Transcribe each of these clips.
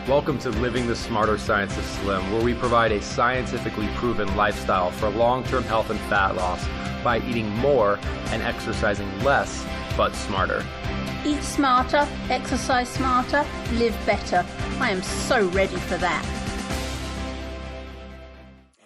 Welcome to Living the Smarter Science of Slim, where we provide a scientifically proven lifestyle for long-term health and fat loss by eating more and exercising less, but smarter. Eat smarter, exercise smarter, live better. I am so ready for that.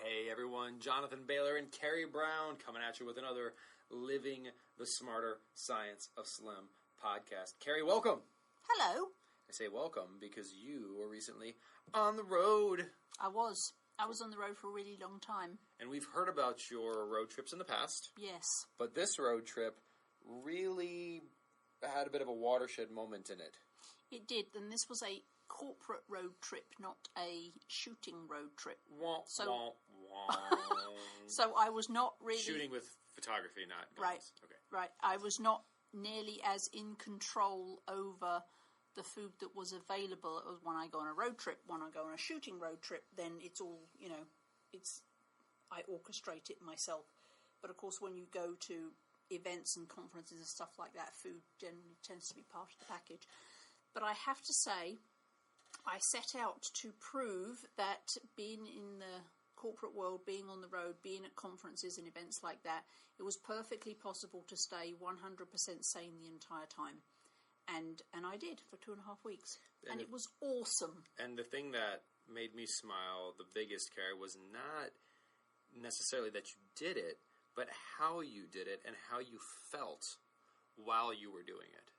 Hey everyone, Jonathan Bailor and Carrie Brown coming at you with another Living the Smarter Science of Slim podcast. Carrie, welcome. Hello. I say welcome because you were recently on the road. I was on the road for a really long time. And we've heard about your road trips in the past. Yes. But this road trip really had a bit of a watershed moment in it. It did, and this was a corporate road trip, not a shooting road trip. So I was not really... Shooting with photography, not guns. Right. Okay. Right. I was not nearly as in control over the food that was available. It was when I go on a road trip, when I go on a shooting road trip, then it's all, I orchestrate it myself. But of course, when you go to events and conferences and stuff like that, food generally tends to be part of the package. But I have to say, I set out to prove that being in the corporate world, being on the road, being at conferences and events like that, it was perfectly possible to stay 100% sane the entire time. And I did for 2.5 weeks. And it was awesome. And the thing that made me smile the biggest, Carrie, was not necessarily that you did it, but how you did it and how you felt while you were doing it.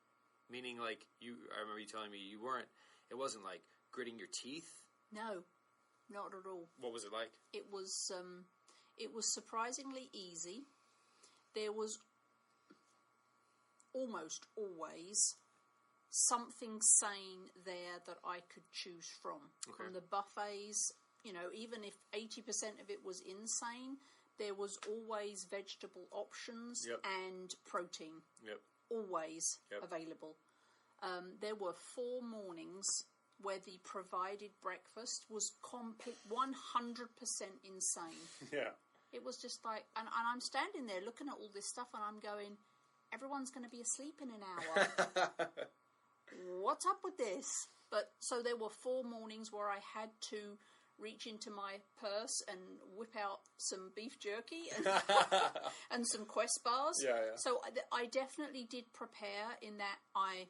Meaning, I remember you telling me it wasn't like gritting your teeth. No, not at all. What was it like? It was surprisingly easy. There was almost always something sane there that I could choose from. Okay. From the buffets, even if 80% of it was insane, there was always vegetable options and protein. Yep. Always available. There were 4 mornings where the provided breakfast was 100% insane. Yeah. It was just like, and I'm standing there looking at all this stuff and I'm going, everyone's going to be asleep in an hour. What's up with this? But so there were 4 mornings where I had to reach into my purse and whip out some beef jerky and some Quest bars. Yeah. So I definitely did prepare in that I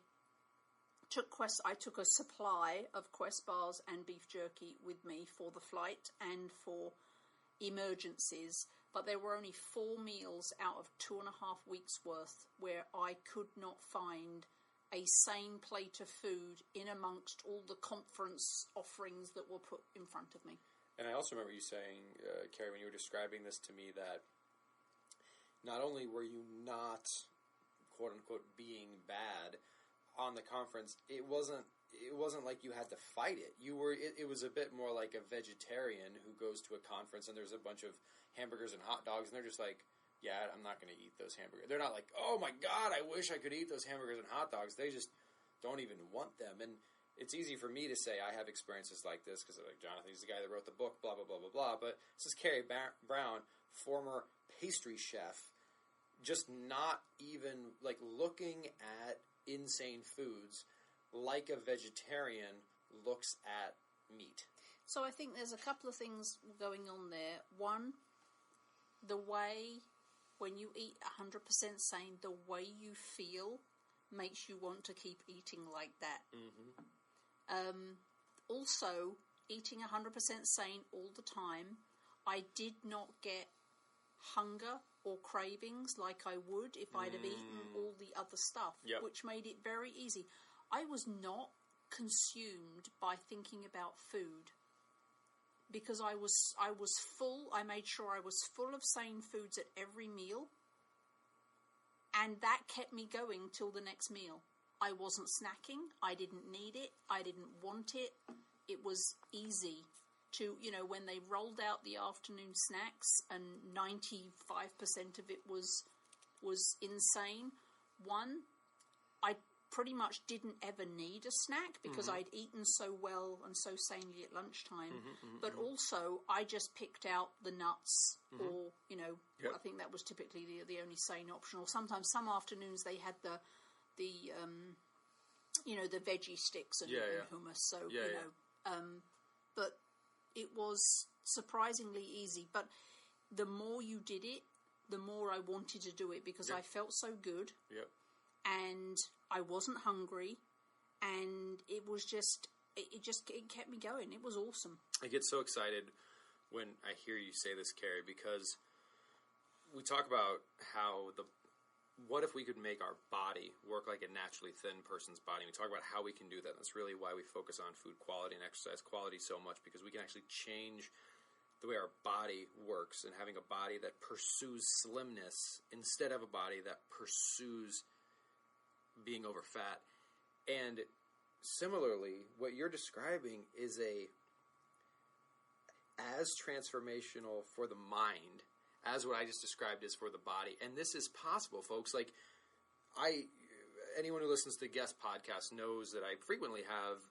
took a supply of Quest bars and beef jerky with me for the flight and for emergencies. But there were only 4 meals out of 2.5 weeks worth where I could not find a sane plate of food in amongst all the conference offerings that were put in front of me. And I also remember you saying, Carrie, when you were describing this to me, that not only were you not, quote unquote, being bad on the conference, it wasn't like you had to fight it. It was a bit more like a vegetarian who goes to a conference and there's a bunch of hamburgers and hot dogs and they're just like, yeah, I'm not going to eat those hamburgers. They're not like, oh my God, I wish I could eat those hamburgers and hot dogs. They just don't even want them. And it's easy for me to say I have experiences like this because Jonathan, he's the guy that wrote the book, blah, blah, blah, blah, blah. But this is Carrie Brown, former pastry chef, just not even looking at insane foods like a vegetarian looks at meat. So I think there's a couple of things going on there. One, the way when you eat 100% sane, the way you feel makes you want to keep eating like that. Mm-hmm. Also, eating 100% sane all the time, I did not get hunger or cravings like I would if I'd have eaten all the other stuff, which made it very easy. I was not consumed by thinking about food because I was full. I made sure I was full of sane foods at every meal, and that kept me going till the next meal. I wasn't snacking. I didn't need it. I didn't want it. It was easy to, when they rolled out the afternoon snacks and 95% of it was insane. One, I pretty much didn't ever need a snack because I'd eaten so well and so sanely at lunchtime. But also, I just picked out the nuts or, I think that was typically the only sane option. Or sometimes some afternoons they had the veggie sticks and hummus. So, But it was surprisingly easy. But the more you did it, the more I wanted to do it because I felt so good. Yep. And I wasn't hungry. And it was just, it kept me going. It was awesome. I get so excited when I hear you say this, Carrie, because we talk about how what if we could make our body work like a naturally thin person's body? We talk about how we can do that. That's really why we focus on food quality and exercise quality so much, because we can actually change the way our body works, and having a body that pursues slimness instead of a body that pursues being over fat. And similarly, what you're describing is as transformational for the mind as what I just described is for the body. And this is possible, folks. Like, anyone who listens to the guest podcast knows that I frequently have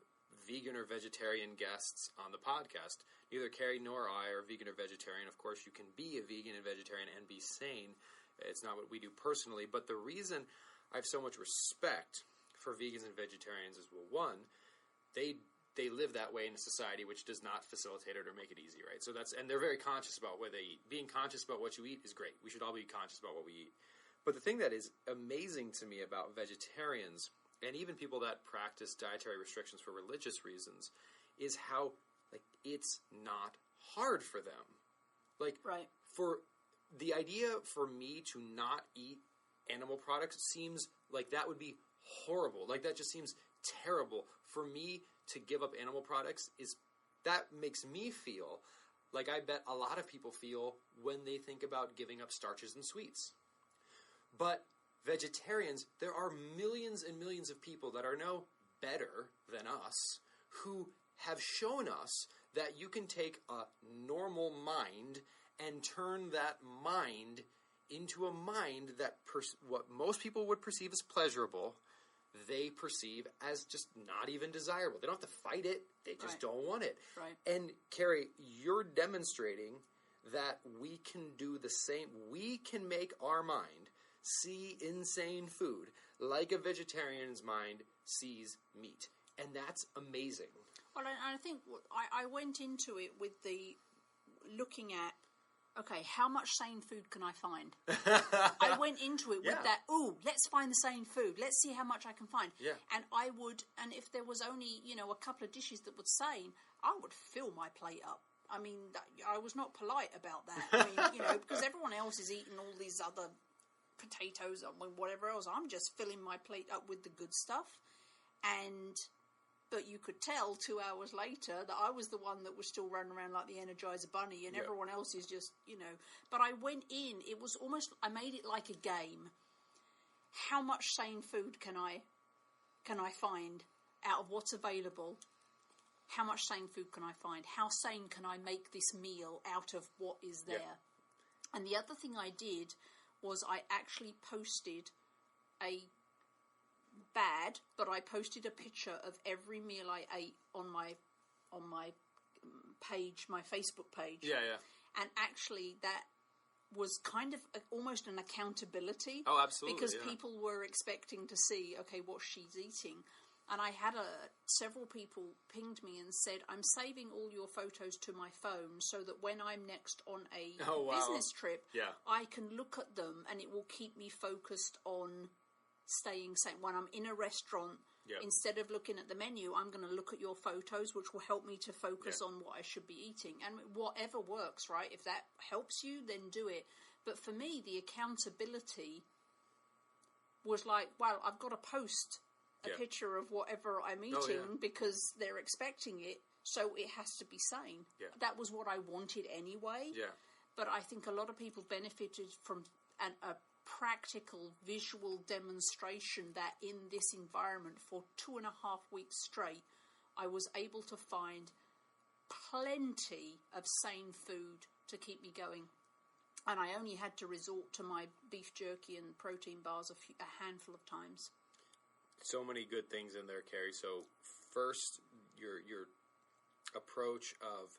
vegan or vegetarian guests on the podcast. Neither Carrie nor I are vegan or vegetarian. Of course, you can be a vegan and vegetarian and be sane. It's not what we do personally. But the reason I have so much respect for vegans and vegetarians is, well, one, they live that way in a society which does not facilitate it or make it easy, right? So and they're very conscious about what they eat. Being conscious about what you eat is great. We should all be conscious about what we eat. But the thing that is amazing to me about vegetarians and even people that practice dietary restrictions for religious reasons is how, like, it's not hard for them. Like, right. For the idea for me to not eat animal products seems like that would be horrible. Like, that just seems terrible. For me to give up animal products that makes me feel like I bet a lot of people feel when they think about giving up starches and sweets. But vegetarians, there are millions and millions of people that are no better than us who have shown us that you can take a normal mind and turn that mind into a mind that what most people would perceive as pleasurable, they perceive as just not even desirable. They don't have to fight it. They just don't want it. Right. And Carrie, you're demonstrating that we can do the same. We can make our mind see insane food like a vegetarian's mind sees meat. And that's amazing. Well, I think I went into it with the looking at, okay, how much sane food can I find? I went into it with that, let's find the sane food. Let's see how much I can find. Yeah. And and if there was only, a couple of dishes that were sane, I would fill my plate up. I mean, I was not polite about that. I mean, because everyone else is eating all these other potatoes and whatever else. I'm just filling my plate up with the good stuff. But you could tell 2 hours later that I was the one that was still running around like the Energizer Bunny, and everyone else is just, But I went in. It was almost, I made it like a game. How much sane food can I find out of what's available? How much sane food can I find? How sane can I make this meal out of what is there? Yeah. And the other thing I did was I actually posted but I posted a picture of every meal I ate on my page, my Facebook page. Yeah, yeah. And actually, that was kind of almost an accountability. Oh, absolutely. Because people were expecting to see, okay, what she's eating. And I had several people pinged me and said, I'm saving all your photos to my phone so that when I'm next on a business trip, I can look at them and it will keep me focused on staying sane. When I'm in a restaurant, instead of looking at the menu, I'm going to look at your photos, which will help me to focus on what I should be eating. And whatever works, right? If that helps you, then do it. But for me, the accountability was like, well, I've got to post a picture of whatever I'm eating because they're expecting it, so it has to be sane. Yeah. That was what I wanted anyway. Yeah. But I think a lot of people benefited from a practical visual demonstration that in this environment for 2.5 weeks straight, I was able to find plenty of sane food to keep me going. And I only had to resort to my beef jerky and protein bars a handful of times. So many good things in there, Carrie. So first, your approach of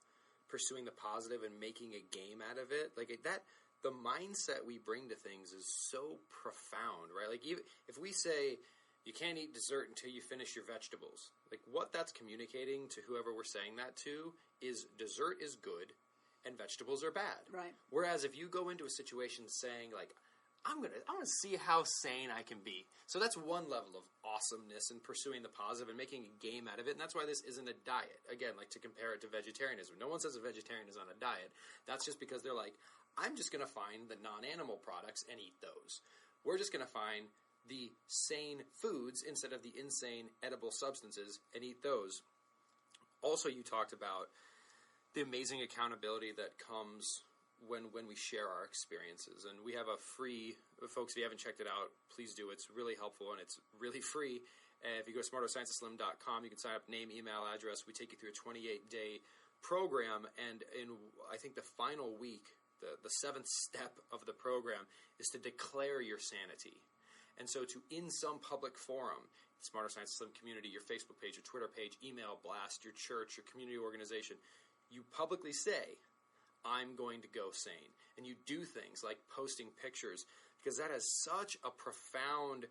pursuing the positive and making a game out of it, like that, the mindset we bring to things is so profound, right? Like if we say, you can't eat dessert until you finish your vegetables. Like, what that's communicating to whoever we're saying that to is dessert is good and vegetables are bad. Right. Whereas if you go into a situation saying, like, I want to see how sane I can be. So that's one level of awesomeness and pursuing the positive and making a game out of it. And that's why this isn't a diet. Again, like to compare it to vegetarianism. No one says a vegetarian is on a diet. That's just because they're like, I'm just going to find the non-animal products and eat those. We're just going to find the sane foods instead of the insane edible substances and eat those. Also, you talked about the amazing accountability that comes when we share our experiences. And we have a free, folks, if you haven't checked it out, please do. It's really helpful and it's really free. If you go to smarterscienceofslim.com, you can sign up, name, email, address. We take you through a 28-day program. And in, I think, the final week, the seventh step of the program is to declare your sanity. And so to, in some public forum, Smarter Science Slim community, your Facebook page, your Twitter page, email blast, your church, your community organization, you publicly say, I'm going to go sane. And you do things like posting pictures, because that has such a profound,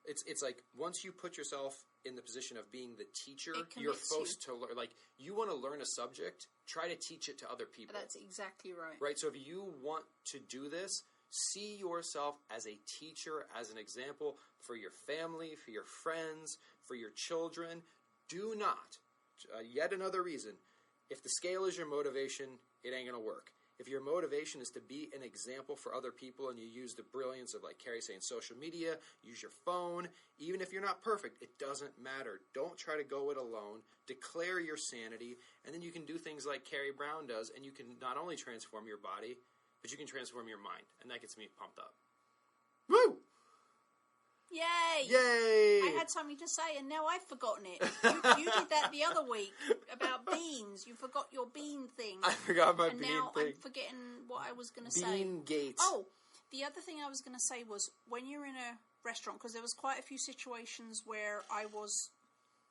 it's like once you put yourself in the position of being the teacher, you're supposed to learn. Like, you want to learn a subject, try to teach it to other people. That's exactly right. Right? So if you want to do this, see yourself as a teacher, as an example for your family, for your friends, for your children. Do not, yet another reason, if the scale is your motivation, it ain't going to work. If your motivation is to be an example for other people and you use the brilliance of, like Carrie saying, social media, use your phone, even if you're not perfect, it doesn't matter. Don't try to go it alone. Declare your sanity, and then you can do things like Carrie Brown does, and you can not only transform your body, but you can transform your mind, and that gets me pumped up. Woo! Yay! Yay! I had something to say, and now I've forgotten it. You did that the other week about beans. You forgot your bean thing. I forgot my bean thing. And now I'm forgetting what I was going to say. Bean gate. Oh, the other thing I was going to say was when you're in a restaurant, because there was quite a few situations where I was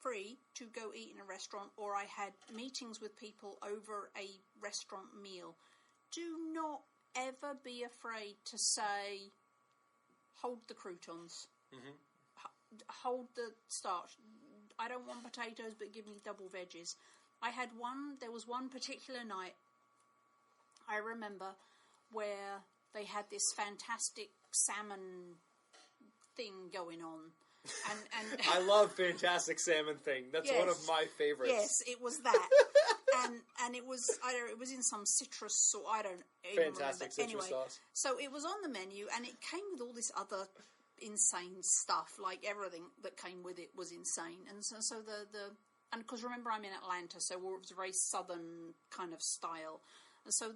free to go eat in a restaurant, or I had meetings with people over a restaurant meal. Do not ever be afraid to say, hold the croutons. Mm-hmm. Hold the starch. I don't want potatoes, but give me double veggies. There was one particular night, I remember, where they had this fantastic salmon thing going on. And I love fantastic salmon thing. That's yes, one of my favorites. Yes, it was that. and it was it was in some citrus sauce. I don't even fantastic remember. Citrus sauce. So it was on the menu, and it came with all this other insane stuff. Like everything that came with it was insane. And so and because remember I'm in Atlanta, so it was a very southern kind of style. And so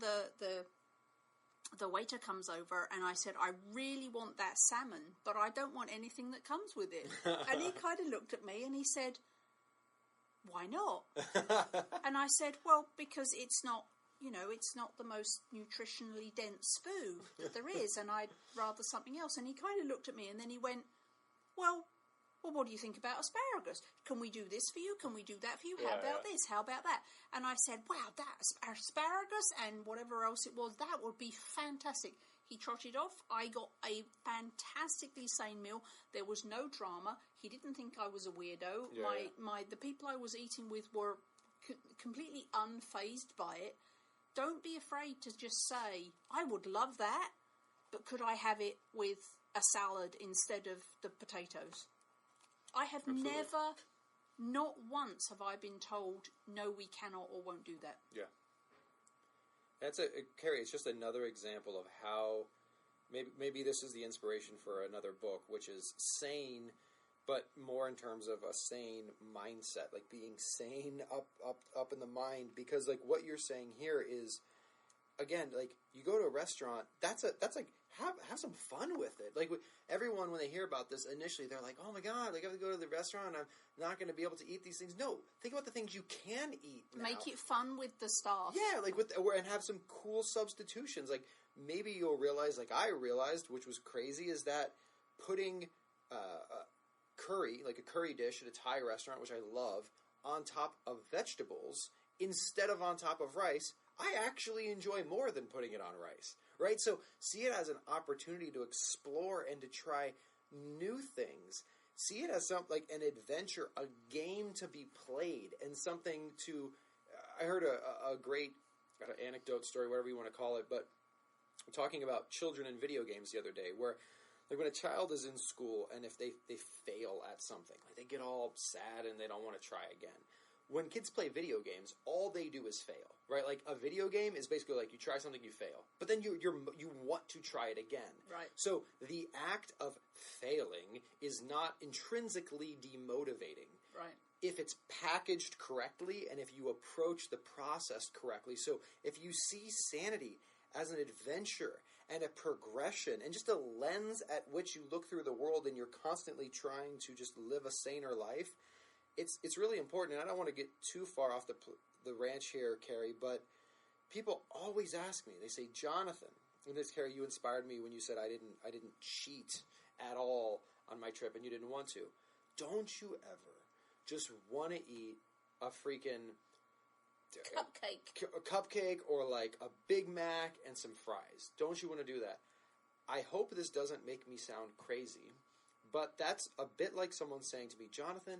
the waiter comes over, and I said, I really want that salmon, but I don't want anything that comes with it. And he kind of looked at me and he said, why not? And I said, well, because it's not the most nutritionally dense food that there is, and I'd rather something else. And he kind of looked at me, and then he went, well, what do you think about asparagus? Can we do this for you? Can we do that for you? How about this? How about that? And I said, wow, that asparagus and whatever else it was, that would be fantastic. He trotted off. I got a fantastically sane meal. There was no drama. He didn't think I was a weirdo. The people I was eating with were completely unfazed by it. Don't be afraid to just say, I would love that, but could I have it with a salad instead of the potatoes? I have Absolutely. never, not once have I been told, no, we cannot or won't do that. Yeah. That's Carrie, it's just another example of how maybe this is the inspiration for another book, which is sane, but more in terms of a sane mindset, like being sane up in the mind, because like what you're saying here is, again, like you go to a restaurant, that's like have some fun with it. Like everyone, when they hear about this initially, they're like, oh my god, like I have to go to the restaurant, I'm not going to be able to eat these things. No, think about the things you can eat now. Make it fun with the staff. Yeah, like and have some cool substitutions. Like maybe you'll realize, like I realized, which was crazy, is that putting curry, like a curry dish at a Thai restaurant, which I love, on top of vegetables instead of on top of rice, I actually enjoy more than putting it on rice, right? So see it as an opportunity to explore and to try new things. See it as like an adventure, a game to be played, and something to... I heard a great anecdote story, whatever you want to call it, but talking about children in video games the other day, where like when a child is in school and if they fail at something, like they get all sad and they don't want to try again. When kids play video games, all they do is fail, right? Like a video game is basically like you try something, you fail, but then you want to try it again. Right. So the act of failing is not intrinsically demotivating. Right. If it's packaged correctly and if you approach the process correctly. So if you see sanity as an adventure and a progression and just a lens at which you look through the world and you're constantly trying to just live a saner life, it's really important. And I don't want to get too far off the ranch here, Carrie, but people always ask me, they say, Jonathan, and this, Carrie, you inspired me when you said I didn't cheat at all on my trip and you didn't want to. Don't you ever just want to eat a freaking cupcake or like a Big Mac and some fries? Don't you want to do that? I hope this doesn't make me sound crazy, but that's a bit like someone saying to me, Jonathan,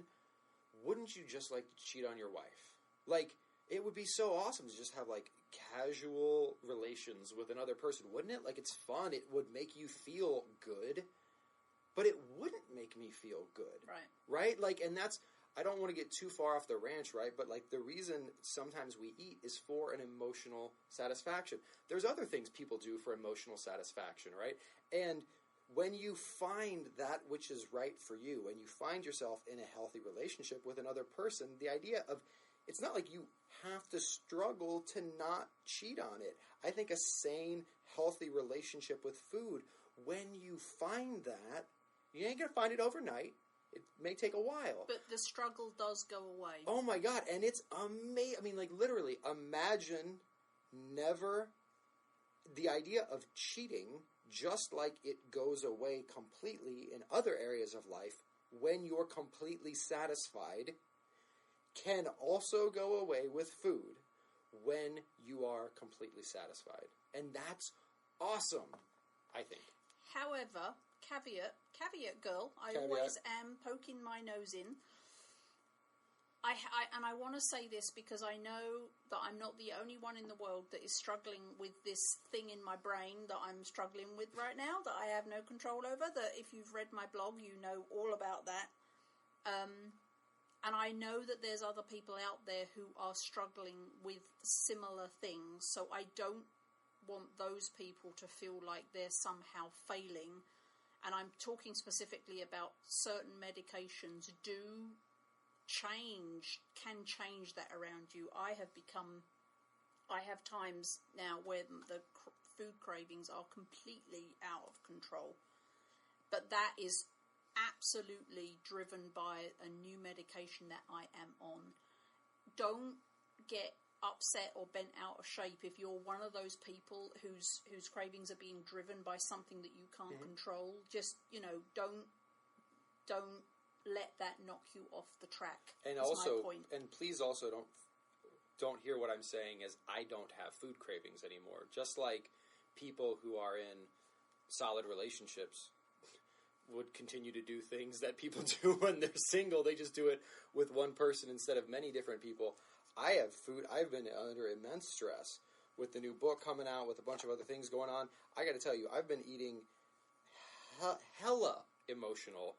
wouldn't you just like to cheat on your wife? Like, it would be so awesome to just have like casual relations with another person, wouldn't it? Like, it's fun. It would make you feel good, but it wouldn't make me feel good. Right. Right? Like, and that's, I don't want to get too far off the ranch, right? But like the reason sometimes we eat is for an emotional satisfaction. There's other things people do for emotional satisfaction, right? And when you find that which is right for you, when you find yourself in a healthy relationship with another person, the idea of, it's not like you have to struggle to not cheat on it. I think a sane, healthy relationship with food, when you find that, you ain't going to find it overnight. It may take a while. But the struggle does go away. Oh my God. And it's amazing. I mean, like literally, imagine never, the idea of cheating, just like it goes away completely in other areas of life, when you're completely satisfied, can also go away with food when you are completely satisfied. And that's awesome, I think. However, caveat girl, I Caveat. always am poking my nose in. And I want to say this because I know that I'm not the only one in the world that is struggling with this thing in my brain that I'm struggling with right now, that I have no control over, that if you've read my blog, you know all about that. And I know that there's other people out there who are struggling with similar things, so I don't want those people to feel like they're somehow failing. And I'm talking specifically about certain medications can change that around you. I have times now where the food cravings are completely out of control. But that is absolutely driven by a new medication that I am on. Don't get upset or bent out of shape if you're one of those people whose cravings are being driven by something that you can't control. Just, don't let that knock you off the track. And also, and please also don't hear what I'm saying as I don't have food cravings anymore. Just like people who are in solid relationships would continue to do things that people do when they're single. They just do it with one person instead of many different people. I have food. I've been under immense stress with the new book coming out, with a bunch of other things going on. I got to tell you, I've been eating hella emotional,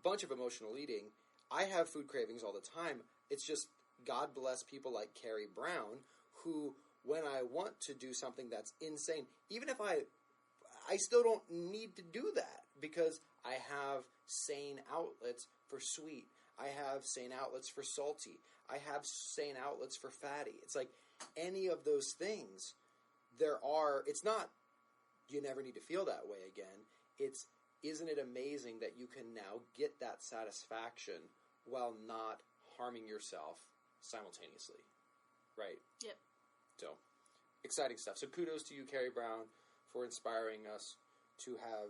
bunch of emotional eating. I have food cravings all the time. It's just, God bless people like Carrie Brown, who, when I want to do something that's insane, even if I still don't need to do that, because I have sane outlets for sweet. I have sane outlets for salty. I have sane outlets for fatty. It's like any of those things, it's not, you never need to feel that way again. It's, isn't it amazing that you can now get that satisfaction while not harming yourself simultaneously, right? Yep. So, exciting stuff. So kudos to you, Carrie Brown, for inspiring us to have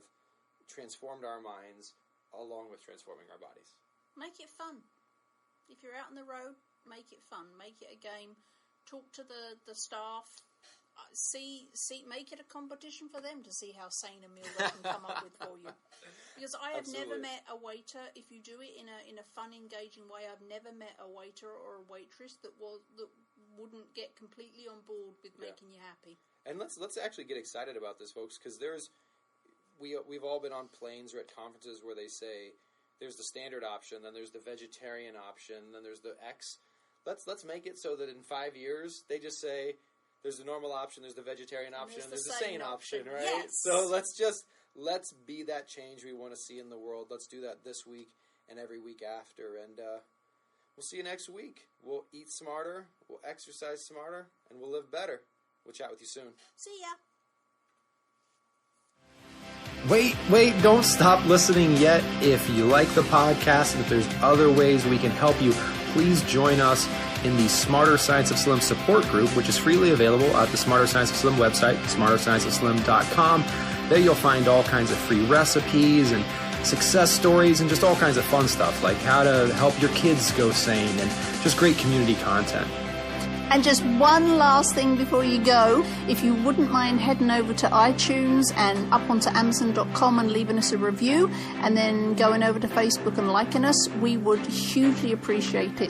transformed our minds along with transforming our bodies. Make it fun. If you're out on the road, make it fun. Make it a game. Talk to the staff. make it a competition for them to see how sane a meal they can come up with for you. Because I have never met a waiter, if you do it in a fun, engaging way, I've never met a waiter or a waitress that wouldn't get completely on board with making you happy. And let's actually get excited about this, folks, because we've all been on planes or at conferences where they say there's the standard option, then there's the vegetarian option, then there's the X. Let's make it so that in 5 years they just say there's the normal option, there's the vegetarian option, there's the sane option, right? Yes. So let's be that change we want to see in the world. Let's do that this week and every week after, and we'll see you next week. We'll eat smarter, we'll exercise smarter, and we'll live better. We'll chat with you soon. See ya. Wait, don't stop listening yet. If you like the podcast and if there's other ways we can help you, please join us in the Smarter Science of Slim support group, which is freely available at the Smarter Science of Slim website, smarterscienceofslim.com. There you'll find all kinds of free recipes and success stories and just all kinds of fun stuff, like how to help your kids go sane and just great community content. And just one last thing before you go, if you wouldn't mind heading over to iTunes and up onto Amazon.com and leaving us a review, and then going over to Facebook and liking us, we would hugely appreciate it.